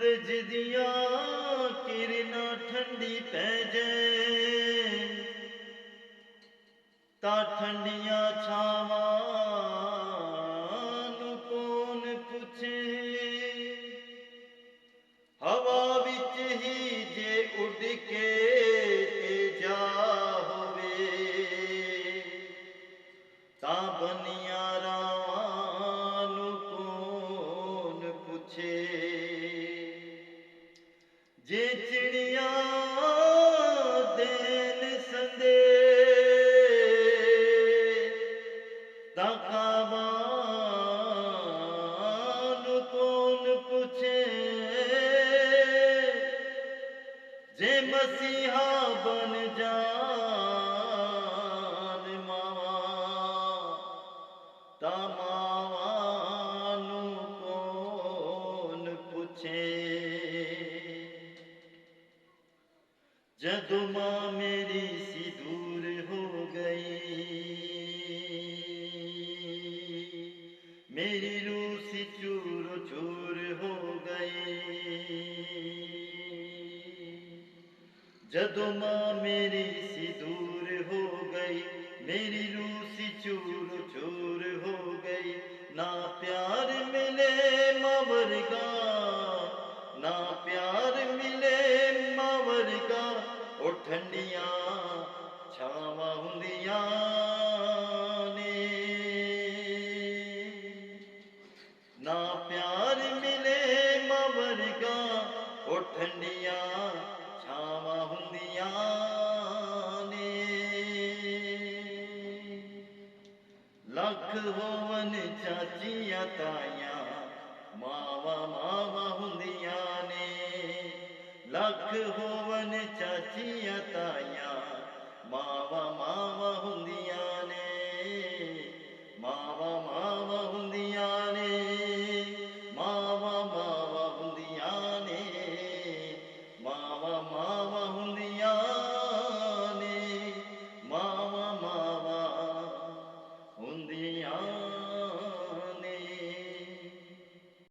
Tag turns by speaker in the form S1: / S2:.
S1: सूरज दिया किरणा ठंडी पै जाए ता ठंडिया छावां नू कौन पुछे। हवा विच ही जे उड़ के जा होवे ता बनिया रावां नू कौन पुछे। जे चिड़िया देन संदेश ता कावां नू कौन पुछे। जे मसीहा बन जान मावां ता मावां नू कौन पुछे। जदों मां मेरी सी दूर हो गई मेरी रूह सी चूर चूर हो गई। जदों मां मेरी सी दूर हो गई मेरी रूह सी चूर चूर हो गई। ना प्यार मिले मां वर्गा ना प्यार मिले मां वर्गा ओ ठंडिया छावां हुंदियां ने। ना प्यार मिले मां वर्गा ओ ठंडिया छावां हुंदियां ने। लख होवन चाचियां ताइयां मावां मावां हुंदियां ने। लख होवन चाचियां ताइयां